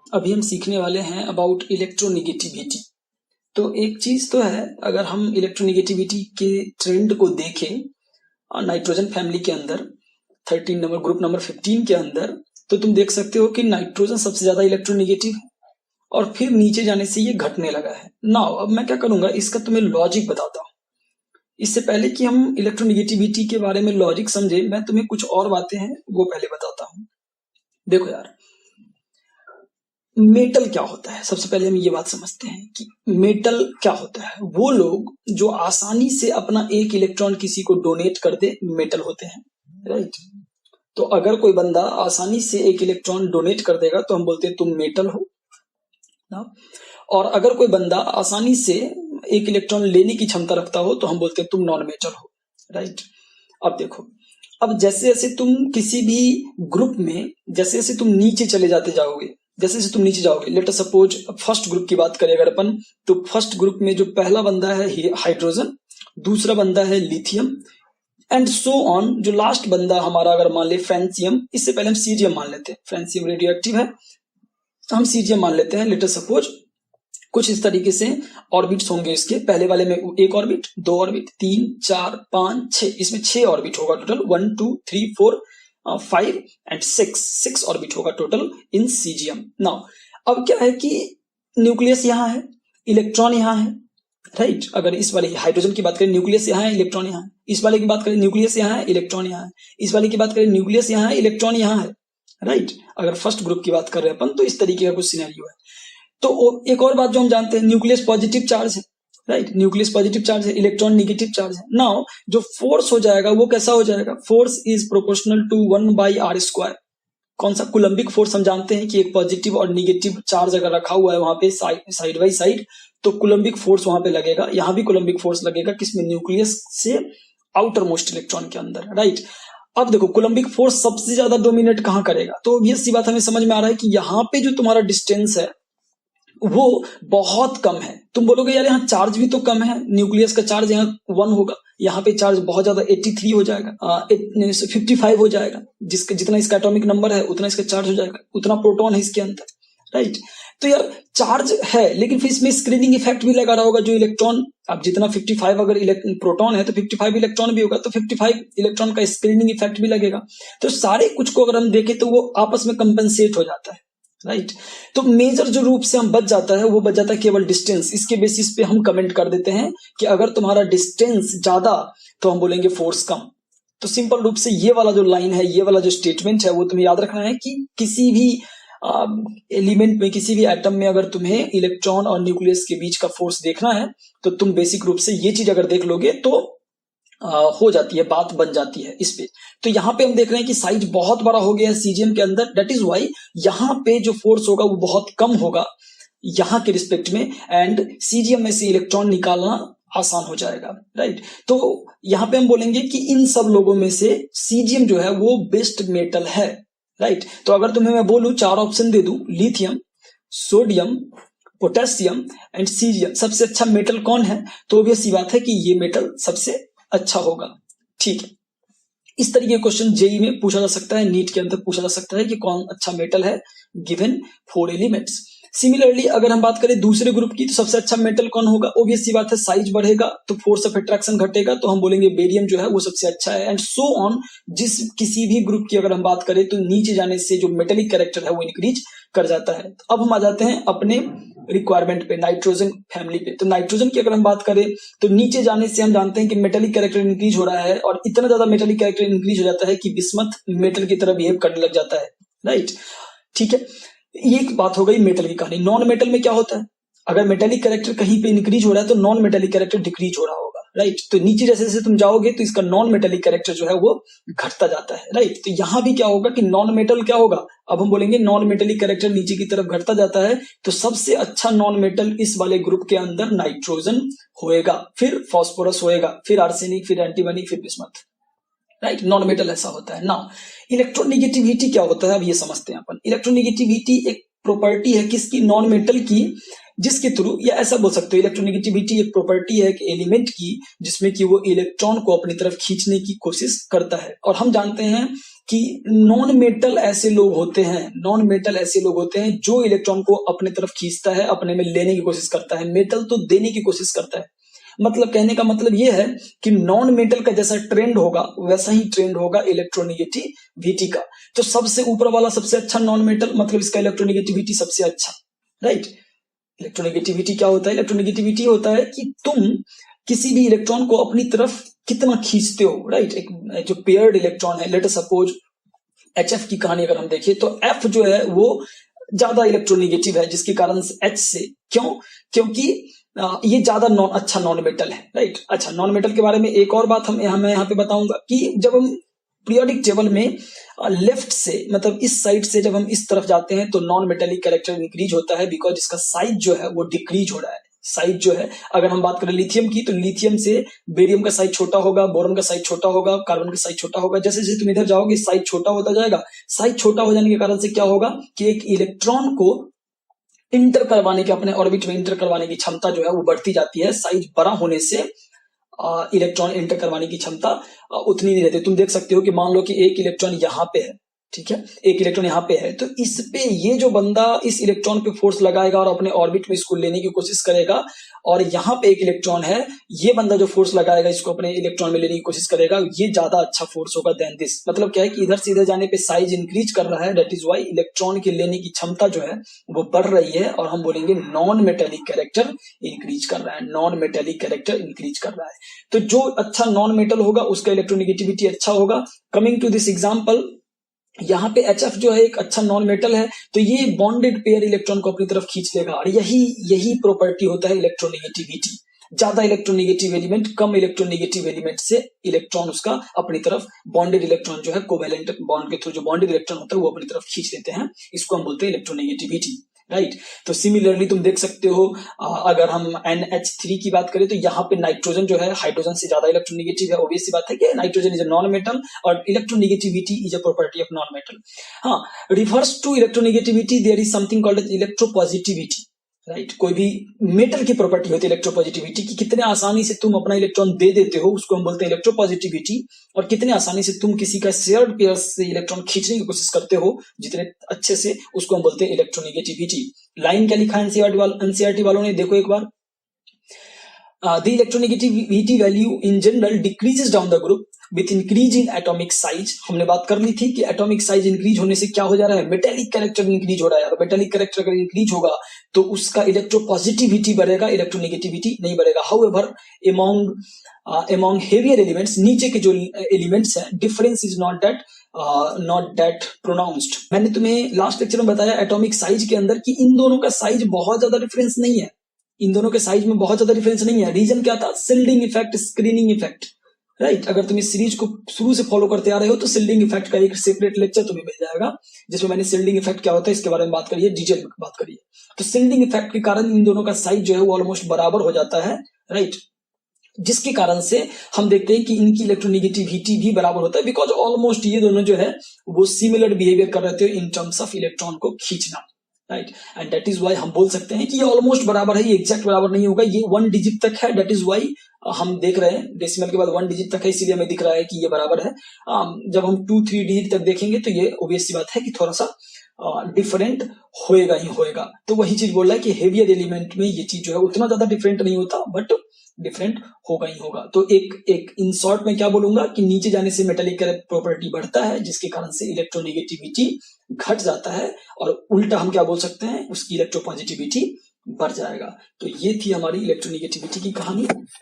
अभी हम सीखने वाले हैं अबाउट इलेक्ट्रोनेगेटिविटी। तो एक चीज तो है, अगर हम इलेक्ट्रोनेगेटिविटी के ट्रेंड को देखें नाइट्रोजन फैमिली के अंदर 13 नंबर ग्रुप नंबर 15 के अंदर, तो तुम देख सकते हो कि नाइट्रोजन सबसे ज्यादा इलेक्ट्रोनेगेटिव है और फिर नीचे जाने से ये घटने लगा है। नाउ अब मैं क्या करूंगा, इसका तुम्हें लॉजिक बताता हूँ। इससे पहले कि हम इलेक्ट्रोनेगेटिविटी के बारे में लॉजिक समझे, मैं तुम्हें कुछ और बातें हैं वो पहले बताता हूँ। देखो यार, मेटल क्या होता है, सबसे पहले हम ये बात समझते हैं कि मेटल क्या होता है। वो लोग जो आसानी से अपना एक इलेक्ट्रॉन किसी को डोनेट कर दे, मेटल होते हैं, राइट। तो अगर कोई बंदा आसानी से एक इलेक्ट्रॉन डोनेट कर देगा तो हम बोलते हैं तुम मेटल हो ना। और अगर कोई बंदा आसानी से एक इलेक्ट्रॉन लेने की क्षमता रखता हो तो हम बोलते हैं तुम नॉन मेटल हो, राइट। अब देखो, अब जैसे जैसे तुम किसी भी ग्रुप में जैसे जैसे तुम नीचे चले जाते जाओगे, जैसे जैसे तुम नीचे जाओगे, let us suppose first group की बात करें अगर अपन, तो फर्स्ट ग्रुप में जो पहला बंदा है हाइड्रोजन, दूसरा बंदा है लिथियम एंड सो ऑन। जो लास्ट बंदा हमारा अगर मान ले फ्रेंसियम, इससे पहले हम सीजियम मान लेते हैं, फ्रेंसियम रेडियो एक्टिव है, हम सीजियम मान लेते हैं। लेट अस सपोज कुछ इस तरीके से ऑर्बिट्स होंगे इसके, पहले वाले में एक ऑर्बिट, दो ऑर्बिट, 3 4 5 6, इसमें 6 ऑर्बिट होगा टोटल, 1 2 3 4 5 एंड 6 ऑर्बिट होगा टोटल इन सीजियम। नाउ अब क्या है कि न्यूक्लियस यहाँ है, इलेक्ट्रॉन यहाँ है, राइट। अगर इस वाले हाइड्रोजन की बात करें, न्यूक्लियस यहाँ है, इलेक्ट्रॉन यहाँ है। इस वाले की बात करें, न्यूक्लियस यहाँ है, इलेक्ट्रॉन यहाँ है। इस वाले की बात करें, न्यूक्लियस यहाँ है, इलेक्ट्रॉन यहाँ है, राइट। अगर फर्स्ट ग्रुप की बात कर रहे हैं अपन, तो इस तरीके का कुछ सिनेरियो है। तो एक और बात जो हम जानते हैं, न्यूक्लियस पॉजिटिव चार्ज है, राइट। न्यूक्लियस पॉजिटिव चार्ज है, इलेक्ट्रॉन नेगेटिव चार्ज है। नाउ जो फोर्स हो जाएगा वो कैसा हो जाएगा, force is proportional to 1/r²। कौन सा, कुलम्बिक फोर्स। हम जानते हैं कि एक पॉजिटिव और निगेटिव चार्ज अगर रखा हुआ है वहां पे साइड बाई साइड, तो कुलम्बिक फोर्स वहां पे लगेगा। यहां भी कुलम्बिक फोर्स लगेगा, किसमें, न्यूक्लियस से आउटर मोस्ट इलेक्ट्रॉन के अंदर, राइट। अब देखो, कुलम्बिक फोर्स सबसे ज्यादा डोमिनेट कहां करेगा, तो ये सी बात हमें समझ में आ रहा है कि यहाँ पे जो तुम्हारा डिस्टेंस है वो बहुत कम है। तुम बोलोगे यार यहाँ चार्ज भी तो कम है, न्यूक्लियस का चार्ज यहाँ 1 होगा, यहाँ पे चार्ज बहुत ज्यादा 83 हो जाएगा, 55 हो जाएगा, जिसका जितना इसका एटॉमिक नंबर है उतना इसका चार्ज हो जाएगा, उतना प्रोटॉन है इसके अंदर, राइट। तो यार चार्ज है, लेकिन फिर इसमें स्क्रीनिंग इफेक्ट भी लगा रहा होगा। जो इलेक्ट्रॉन, अब जितना 55 अगर प्रोटॉन है तो 55 इलेक्ट्रॉन भी होगा, तो 55 इलेक्ट्रॉन का स्क्रीनिंग इफेक्ट भी लगेगा। तो सारे कुछ को अगर हम देखें तो वो आपस में कंपेंसेट हो जाता है, राइट। तो मेजर जो रूप से हम बच जाता है वो बच जाता है केवल डिस्टेंस। इसके बेसिस पे हम कमेंट कर देते हैं कि अगर तुम्हारा डिस्टेंस ज्यादा तो हम बोलेंगे फोर्स कम। तो सिंपल रूप से ये वाला जो लाइन है, ये वाला जो स्टेटमेंट है, वो तुम्हें याद रखना है कि किसी भी एलिमेंट में, किसी भी एटम में अगर तुम्हें इलेक्ट्रॉन और न्यूक्लियस के बीच का फोर्स देखना है तो तुम बेसिक रूप से ये चीज अगर देख लोगे तो हो जाती है, बात बन जाती है इस पे। तो यहाँ पे हम देख रहे हैं कि साइज बहुत बड़ा हो गया है सीजियम के अंदर, दैट इज वाई यहाँ पे जो फोर्स होगा वो बहुत कम होगा यहाँ के रिस्पेक्ट में, एंड सीजियम में से इलेक्ट्रॉन निकालना आसान हो जाएगा, राइट। तो यहाँ पे हम बोलेंगे कि इन सब लोगों में से सीजियम जो है वो बेस्ट मेटल है, राइट। तो अगर तुम्हें मैं बोलूं, 4 ऑप्शन दे दूं, lithium, sodium, potassium and caesium, सबसे अच्छा मेटल कौन है, तो भी सी बात है कि ये मेटल सबसे अच्छा होगा, ठीक है। इस तरीके के क्वेश्चन जेई में पूछा जा सकता है, नीट के अंदर पूछा जा सकता है कि कौन अच्छा मेटल है गिवन 4 एलिमेंट्स। सिमिलरली अगर हम बात करें दूसरे ग्रुप की, तो सबसे अच्छा मेटल कौन होगा, ऑब्वियस सी बात है, साइज बढ़ेगा तो फोर्स ऑफ अट्रैक्शन घटेगा, तो हम बोलेंगे बेरियम जो है वो सबसे अच्छा है, एंड सो ऑन। जिस किसी भी ग्रुप की अगर हम बात करें तो नीचे जाने से जो मेटेलिक कैरेक्टर है वो इंक्रीज कर जाता है। तो अब हम आ जाते हैं अपने रिक्वायरमेंट पे, नाइट्रोजन फैमिली पे। तो नाइट्रोजन की अगर हम बात करें तो नीचे जाने से हम जानते हैं कि मेटेलिक कैरेक्टर इंक्रीज हो रहा है, और इतना ज्यादा मेटेलिक कैरेक्टर इंक्रीज हो जाता है कि बिस्मथ मेटल की तरह बिहेव करने लग जाता है, राइट, ठीक है। ये एक बात हो गई मेटल की कहानी। नॉन मेटल में क्या होता है, अगर मेटेलिक कैरेक्टर कहीं पे इंक्रीज हो रहा है तो नॉन मेटेलिक कैरेक्टर डिक्रीज हो रहा होगा, राइट। तो नीचे जैसे जैसे तुम जाओगे तो इसका नॉन मेटेलिक कैरेक्टर जो है वो घटता जाता है, राइट। तो यहां भी क्या होगा कि नॉन मेटल क्या होगा, अब हम बोलेंगे नॉन मेटेलिक कैरेक्टर नीचे की तरफ घटता जाता है, तो सबसे अच्छा नॉन मेटल इस वाले ग्रुप के अंदर नाइट्रोजन होएगा, फिर फॉस्फोरस होएगा, फिर आर्सेनिक, फिर एंटीमनी, फिर बिस्मथ, राइट। नॉन मेटल ऐसा होता है। नाउ इलेक्ट्रोनेगेटिविटी क्या होता है, अब ये समझते हैं अपन। इलेक्ट्रोनेगेटिविटी एक प्रॉपर्टी है किसकी, नॉन मेटल की, जिसके थ्रू, या ऐसा बोल सकते हो, इलेक्ट्रोनेगेटिविटी एक प्रॉपर्टी है एक एलिमेंट की जिसमें कि वो इलेक्ट्रॉन को अपनी तरफ खींचने की कोशिश करता है। और हम जानते हैं कि नॉन मेटल ऐसे लोग होते हैं जो इलेक्ट्रॉन को अपने तरफ खींचता है, अपने में लेने की कोशिश करता है, मेटल तो देने की कोशिश करता है। मतलब कहने का मतलब ये है कि नॉन मेटल का जैसा ट्रेंड होगा वैसा ही ट्रेंड होगा इलेक्ट्रोनेगेटिविटी का। तो सबसे ऊपर वाला सबसे अच्छा नॉन मेटल, मतलब इसका इलेक्ट्रोनेगेटिविटी सबसे अच्छा, राइट। इलेक्ट्रोनेगेटिविटी क्या होता है? इलेक्ट्रोनेगेटिविटी होता है कि तुम किसी भी इलेक्ट्रॉन को अपनी तरफ कितना खींचते हो, राइट। एक जो पेयर्ड इलेक्ट्रॉन है, लेट अस सपोज HF की कहानी अगर हम देखें तो F जो है वो ज्यादा इलेक्ट्रोनेगेटिव है, जिसके कारण H से, क्योंकि ये ज्यादा अच्छा नॉन मेटल है, राइट। अच्छा, नॉन मेटल के बारे में एक और बात मैं यहाँ पे बताऊंगा कि जब हम पीरियोडिक टेबल में लेफ्ट से, मतलब इस साइड से जब हम इस तरफ जाते हैं तो नॉन मेटेलिक कैरेक्टर इंक्रीज होता है, बिकॉज इसका साइज जो है वो डिक्रीज हो रहा है। साइज जो है, अगर हम बात करें लिथियम की, तो लिथियम से बेरियम का साइज छोटा होगा, बोरॉन का साइज छोटा होगा, कार्बन का साइज छोटा होगा। जैसे जैसे तुम इधर जाओगे साइज छोटा होता जाएगा। साइज छोटा हो जाने के कारण से क्या होगा कि एक इलेक्ट्रॉन को इंटर करवाने के, अपने ऑर्बिट में इंटर करवाने की क्षमता जो है वो बढ़ती जाती है। साइज बड़ा होने से इलेक्ट्रॉन इंटर करवाने की क्षमता उतनी नहीं रहती। तुम देख सकते हो कि मान लो कि एक इलेक्ट्रॉन यहाँ पे है, ठीक है, एक इलेक्ट्रॉन यहाँ पे है, तो इस पे ये जो बंदा इस इलेक्ट्रॉन पे फोर्स लगाएगा और अपने ऑर्बिट में इसको लेने की कोशिश करेगा, और यहाँ पे एक इलेक्ट्रॉन है, ये बंदा जो फोर्स लगाएगा इसको अपने इलेक्ट्रॉन में लेने की कोशिश करेगा, ये ज्यादा अच्छा फोर्स होगा देन दिस। मतलब क्या है कि इधर से इधर जाने पे साइज इंक्रीज कर रहा है, दैट इज वाई इलेक्ट्रॉन के लेने की क्षमता जो है वो बढ़ रही है, और हम बोलेंगे नॉन मेटेलिक कैरेक्टर इंक्रीज कर रहा है, नॉन मेटेलिक कैरेक्टर इंक्रीज कर रहा है। तो जो अच्छा नॉन मेटल होगा उसका इलेक्ट्रोनेगेटिविटी अच्छा होगा। कमिंग टू दिस एग्जाम्पल, यहाँ पे HF जो है एक अच्छा नॉन मेटल है, तो ये बॉन्डेड पेयर इलेक्ट्रॉन को अपनी तरफ खींच लेगा, और यही प्रॉपर्टी होता है इलेक्ट्रोनेगेटिविटी। ज्यादा इलेक्ट्रोनेगेटिव एलिमेंट कम इलेक्ट्रोनेगेटिव एलिमेंट से इलेक्ट्रॉन उसका अपनी तरफ, बॉन्डेड इलेक्ट्रॉन जो है कोवैलेंट बॉन्ड के थ्रू जो बॉन्डेड इलेक्ट्रॉन होता है वो अपनी तरफ खींच लेते हैं, इसको हम बोलते हैं इलेक्ट्रोनेगेटिविटी, राइट। तो सिमिलरली तुम देख सकते हो, अगर हम NH3 की बात करें तो यहाँ पे नाइट्रोजन जो है हाइड्रोजन से ज्यादा इलेक्ट्रोनेगेटिव है। ऑब्वियस सी बात है कि nitrogen is a non metal और electronegativity is a property of non metal. हाँ, reverse to electronegativity there is something called as electropositivity, right. कोई भी मेटल की प्रॉपर्टी होती है इलेक्ट्रोपॉजिटिविटी की, कितने आसानी से तुम अपना इलेक्ट्रॉन दे देते हो उसको हम बोलते हैं इलेक्ट्रोपॉजिटिविटी, और कितने आसानी से तुम किसी का शेयर्ड पेयर से इलेक्ट्रॉन खींचने की कोशिश करते हो जितने अच्छे से, उसको हम बोलते हैं इलेक्ट्रोनेगेटिविटी। लाइन क्या लिखा है एनसीईआरटी वालों ने, देखो एक बार। The electronegativity value in general decreases down the group with increase in atomic size। हमने बात कर ली थी कि एटॉमिक साइज इंक्रीज होने से क्या हो जा रहा है, मेटेलिक कैरेक्टर इंक्रीज हो रहा है, और मेटेलिक कैरेक्टर अगर इंक्रीज होगा तो उसका इलेक्ट्रोपॉजिटिविटी बढ़ेगा, इलेक्ट्रोनेगेटिविटी नहीं बढ़ेगा। हाउएवर among heavier elements, नीचे के जो एलिमेंट्स हैं, difference is not that pronounced. मैंने तुम्हें लास्ट लेक्चर में बताया एटॉमिक साइज के अंदर कि इन दोनों का साइज बहुत ज्यादा डिफरेंस नहीं है, इन दोनों के साइज में बहुत ज्यादा डिफरेंस नहीं है। रीजन क्या था? Shielding effect, screening effect, right. अगर तुम इस सीरीज को शुरू से फॉलो करते आ रहे हो तो शिल्डिंग इफेक्ट का एक सेपरेट लेक्चर तुम्हें मिल जाएगा जिसमें मैंने शिल्डिंग इफेक्ट क्या होता है इसके बारे में बात करी है, डिटेल में बात करी है। तो शिल्डिंग इफेक्ट के कारण इन दोनों का साइज जो है वो ऑलमोस्ट बराबर हो जाता है, राइट, जिसके कारण से हम देखते हैं कि इनकी इलेक्ट्रोनेगेटिविटी भी बराबर होता है, बिकॉज ऑलमोस्ट ये दोनों जो है वो सिमिलर बिहेवियर कर रहे थे इन टर्म्स ऑफ इलेक्ट्रॉन को खींचना, right. And that is why हम बोल सकते हैं कि ये ऑलमोस्ट बराबर है, ये एग्जैक्ट बराबर नहीं होगा, ये 1 डिजिट तक है, दैट इज वाई हम देख रहे हैं डेसिमल के बाद 1 डिजिट तक है, इसीलिए हमें दिख रहा है कि ये बराबर है। जब हम 2-3 डिजिट तक देखेंगे तो ये ऑब्वियस सी बात है कि थोड़ा सा डिफरेंट होएगा ही होएगा। तो वही चीज बोल रहा है कि हेवियर एलिमेंट में ये चीज जो है उतना ज्यादा डिफरेंट नहीं होता, बट डिफरेंट होगा ही होगा। तो एक इन शॉर्ट में क्या बोलूंगा कि नीचे जाने से मेटेलिक प्रॉपर्टी बढ़ता है, जिसके कारण से इलेक्ट्रोनेगेटिविटी घट जाता है, और उल्टा हम क्या बोल सकते हैं, उसकी इलेक्ट्रोपॉजिटिविटी बढ़ जाएगा। तो ये थी हमारी इलेक्ट्रोनेगेटिविटी की कहानी।